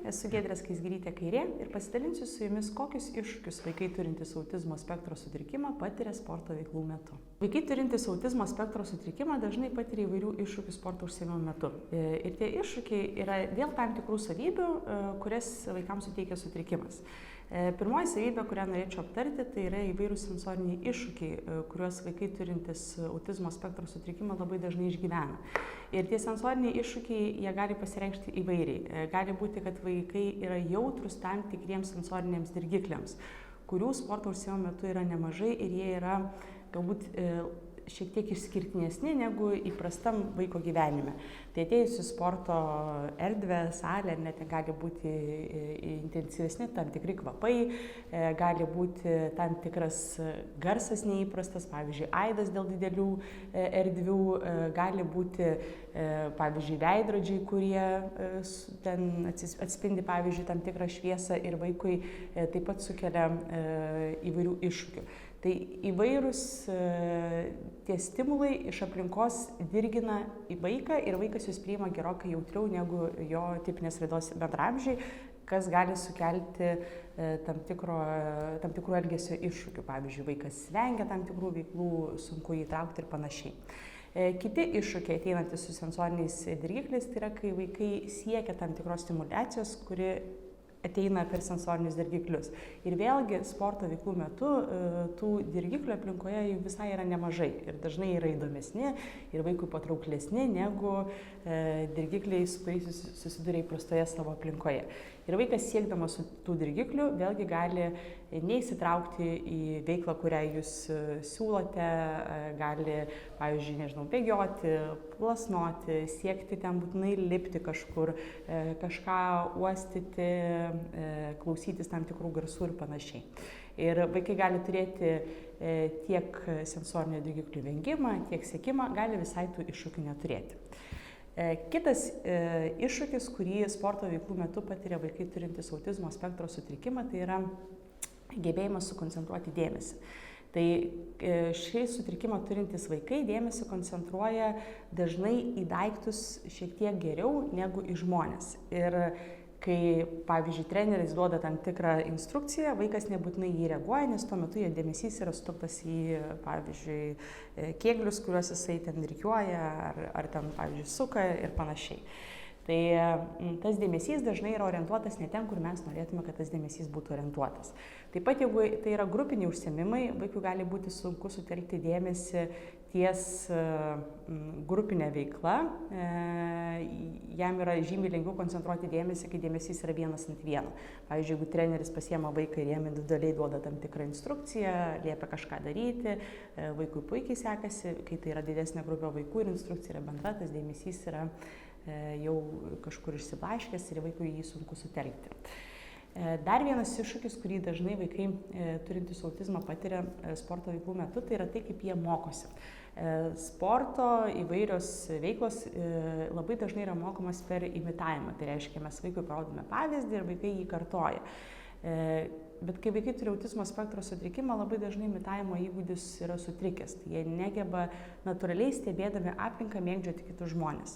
esu Giedrė Skaisgirytė-Kairė ir pasidalinsiu su jumis, kokius iššūkius vaikai turintys autizmo spektro sutrikimą patiria sporto veiklų metu. Vaikai turintys autizmo spektro sutrikimą dažnai patiria įvairių iššūkių sporto užsiėmimo metu. Ir tie iššūkiai yra dėl tam tikrų savybių, kurias vaikams suteikia sutrikimas. Pirmoji savybė, kurią norėčiau aptarti, tai yra įvairūs sensoriniai iššūkiai, kuriuos vaikai turintys autizmo spektro sutrikimą labai dažnai išgyvena. Ir tie sensoriniai iššūkiai, jie gali pasireikšti įvairiai. Gali būti, kad vaikai yra jautrus tam tikriems sensoriniams dirgikliams, kurių sporto užsiėmimo metu yra nemažai ir jie yra galbūt šiek tiek išskirtinesni negu įprastam vaiko gyvenime. Tai atėjus į sporto erdvę, salę, net gali būti intensyvesni tam tikri kvapai, gali būti tam tikras garsas neįprastas, pavyzdžiui, aidas dėl didelių erdvių, gali būti, pavyzdžiui, veidrodžiai, kurie ten atspindi, pavyzdžiui, tam tikrą šviesą ir vaikui taip pat sukelia įvairių iššūkių. Tai įvairūs tie stimulai iš aplinkos dirgina į vaiką ir vaikas jūs priima gerokai jautriau negu jo tipinės raidos bendraamžiai, kas gali sukelti tam tikrų elgesio iššūkių. Pavyzdžiui, vaikas vengia tam tikrų veiklų, sunku įtraukti ir panašiai. Kiti iššūkiai ateinantys su sensoriniais dirgikliais, tai yra, kai vaikai siekia tam tikros stimulacijos, kuri ateina per sensorinius dirgiklius. Ir vėlgi sporto veiklų metu tų dirgiklių aplinkoje jų visai yra nemažai ir dažnai yra įdomesni ir vaikui patrauklesni negu dirgikliai, su kuriais susiduria įprastoje savo aplinkoje. Ir vaikas siekdamas tų dirgiklių vėlgi gali neįsitraukti į veiklą, kurią jūs siūlote, gali, pavyzdžiui, nežinau, bėgioti, plasnoti, siekti ten būtinai lipti kažkur, kažką uostyti, klausytis tam tikrų garsų ir panašiai. Ir vaikai gali turėti tiek sensorinio dirgiklių vengimą, tiek siekimą, gali visai tų iššūkių neturėti. Kitas iššūkis, kurį sporto veiklų metu patiria vaikai turintys autizmo spektro sutrikimą, tai yra gebėjimas sukoncentruoti dėmesį. Tai šį sutrikimą turintys vaikai dėmesį koncentruoja dažnai į daiktus šiek tiek geriau negu į žmones. Ir kai, pavyzdžiui, treneris duoda tam tikrą instrukciją, vaikas nebūtinai jį reaguoja, nes tuo metu jo dėmesys yra sutelktas į, pavyzdžiui, kėglius, kuriuos jisai ten rikiuoja, ar ten, pavyzdžiui, suka ir panašiai. Tai tas dėmesys dažnai yra orientuotas ne ten, kur mes norėtume, kad tas dėmesys būtų orientuotas. Taip pat, jeigu tai yra grupiniai užsiėmimai, vaikui gali būti sunku sutelkti dėmesį ties grupinė veikla. Jam yra žymiai lengviau koncentruoti dėmesį, kai dėmesys yra vienas ant vieno. Pavyzdžiui, jeigu treneris pasiema vaiką ir jam individualiai duoda tam tikrą instrukciją, liepia kažką daryti, vaikui puikiai sekasi, kai tai yra didesnė grupė vaikų ir instrukcija yra bendra, tas dėmesys yra jau kažkur išsiblaškęs ir vaikui jį sunku sutelkti. Dar vienas iššūkis, kurį dažnai vaikai turintys autizmą patiria sporto veiklų metu, tai yra tai, kaip jie mokosi. Sporto įvairios veiklos labai dažnai yra mokomas per imitavimą. Tai reiškia, mes vaikui parodome pavyzdį ir vaikai jį kartoja. Bet kai vaikai turi autizmo spektro sutrikimą, labai dažnai imitavimo įgūdis yra sutrikęs. Tai jie negeba natūraliai stebėdami aplinką mėgdžioti kitus žmones.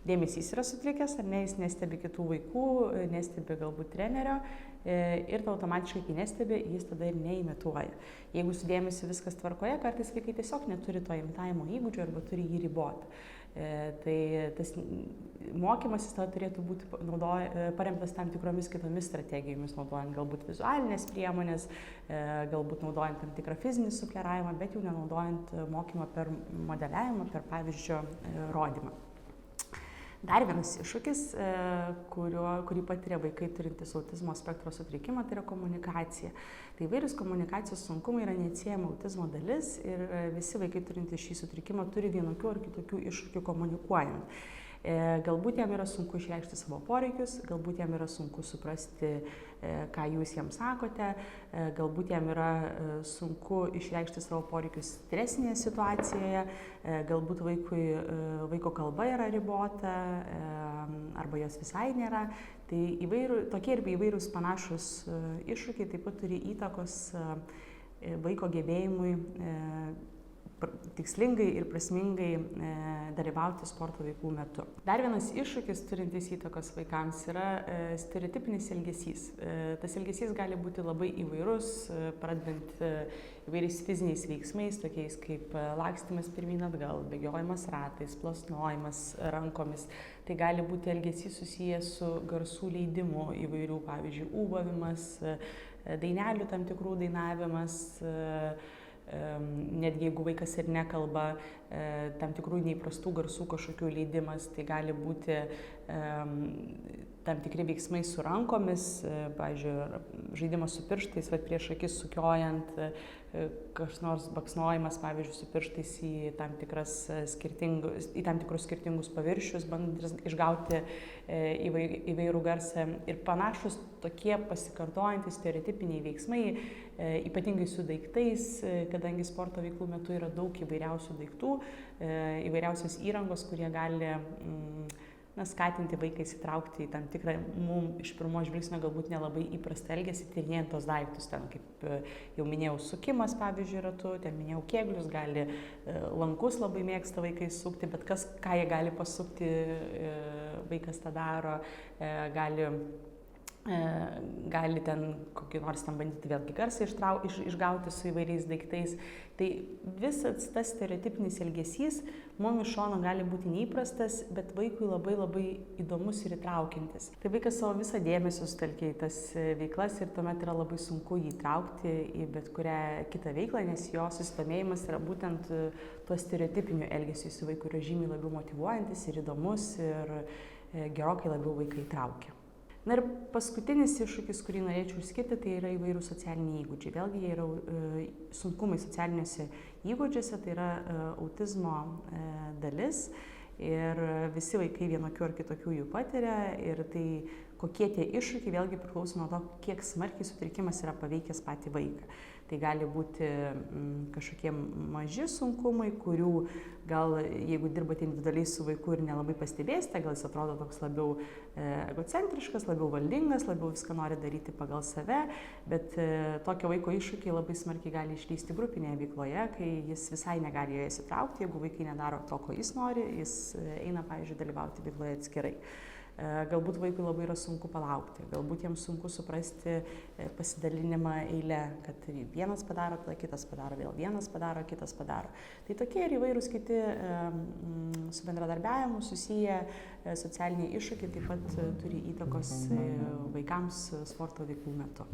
Dėmesys yra sutrikęs, ar ne, jis nestebi kitų vaikų, nestebi galbūt trenerio ir automatiškai, kai nestebi, jis tada ir neimituoja. Jeigu su dėmesiu viskas tvarkoje, kartais vaikai tiesiog neturi to imitavimo įgūdžio arba turi jį riboti. Tai tas mokymasis tada turėtų būti paremtas tam tikromis kitomis strategijomis, naudojant galbūt vizualinės priemonės, galbūt naudojant tam tikrą fizinį sufleravimą, bet jau nenaudojant mokymą per modeliavimą, per pavyzdžio rodymą. Dar vienas iššūkis, kurį patiria vaikai turintys autizmo spektro sutrikimą, tai yra komunikacija. Tai įvairius komunikacijos sunkumai yra neatsiejama autizmo dalis ir visi vaikai turintys šį sutrikimą turi vienokių ar kitokių iššūkių komunikuojant. Galbūt jam yra sunku išreikšti savo poreikius, galbūt jam yra sunku suprasti, ką jūs jam sakote, galbūt jam yra sunku išreikšti savo poreikius stresinėje situacijoje, galbūt vaiko kalba yra ribota arba jos visai nėra. Tai tokie ir įvairūs panašus iššūkiai taip pat turi įtakos vaiko gebėjimui tikslingai ir prasmingai dalyvauti sporto veiklų metu. Dar vienas iššūkis turintis įtakos vaikams yra stereotipinis elgesys. Tas elgesys gali būti labai įvairus, pradedant įvairiais fiziniais veiksmais, tokiais kaip lakstymas pirmyn atgal, bėgiojimas ratais, plasnojimas rankomis. Tai gali būti elgesys susijęs su garsų leidimu įvairių, pavyzdžiui, ūbavimas, dainelių tam tikrų dainavimas, netgi jeigu vaikas ir nekalba, tam tikrų neįprastų garsų kažkokių leidimas, tai gali būti tam tikri veiksmai su rankomis, pavyzdžiui, žaidimas su pirštais, prieš akis sukiojant, kažkoks nors baksnojimas, pavyzdžiui, su pirštais į tam tikrus skirtingus paviršius, bandant išgauti įvairų garsą. Ir panašus tokie pasikartojantys stereotipiniai veiksmai, ypatingai su daiktais, kadangi sporto veiklų metu yra daug įvairiausių daiktų, įvairiausios įrangos, kurie gali skatinti vaiką įsitraukti į tam tikrą mums iš pirmo žvilgsnio galbūt nelabai įprastą elgesį, tyrinėjant tos daiktus. Ten, kaip jau minėjau, sukimas, pavyzdžiui, ratu, ten minėjau kėglius, gali lankus labai mėgsta vaikai sukti, bet ką jie gali pasukti, vaikas tą daro, gali ten kokį nors ten bandyti vėlgi garsą išgauti su įvairiais daiktais. Tai visas tas stereotipinis elgesys mums iš šono gali būti neįprastas, bet vaikui labai labai įdomus ir įtraukiantis. Tai vaikas savo visą dėmesį sutelkia į tas veiklas ir tuomet yra labai sunku jį įtraukti į bet kurią kitą veiklą, nes jo susidomėjimas yra būtent tuo stereotipiniu elgesiu. Su vaiku yra žymiai labiau motyvuojantis ir įdomus ir gerokai labiau vaiką įtraukia. Na ir paskutinis iššūkis, kurį norėčiau išskirti, tai yra įvairių socialiniai įgūdžiai. Vėlgi jie yra sunkumai socialiniuose įgūdžiuose, tai yra autizmo dalis ir visi vaikai vienokių ar kitokių jų patiria ir tai kokie tie iššūkiai vėlgi priklauso nuo to, kiek smarkiai sutrikimas yra paveikęs patį vaiką. Tai gali būti kažkokie maži sunkumai, kurių gal jeigu dirbate individualiai su vaiku ir nelabai pastebėsite, gal jis atrodo toks labiau egocentriškas, labiau valdingas, labiau viską nori daryti pagal save, bet tokio vaiko iššūkiai labai smarkiai gali išlįsti grupinėje veikloje, kai jis visai negali joje įsitraukti, jeigu vaikai nedaro to, ko jis nori, jis eina, pavyzdžiui, dalyvauti veikloje atskirai. Galbūt vaikui labai yra sunku palaukti, galbūt jiems sunku suprasti pasidalinimą eilę, kad vienas padaro, tada kitas padaro, vėl vienas padaro, kitas padaro. Tai tokie ir įvairūs kiti su bendradarbiavimu susiję socialiniai iššūkiai taip pat turi įtakos vaikams sporto veiklų metu.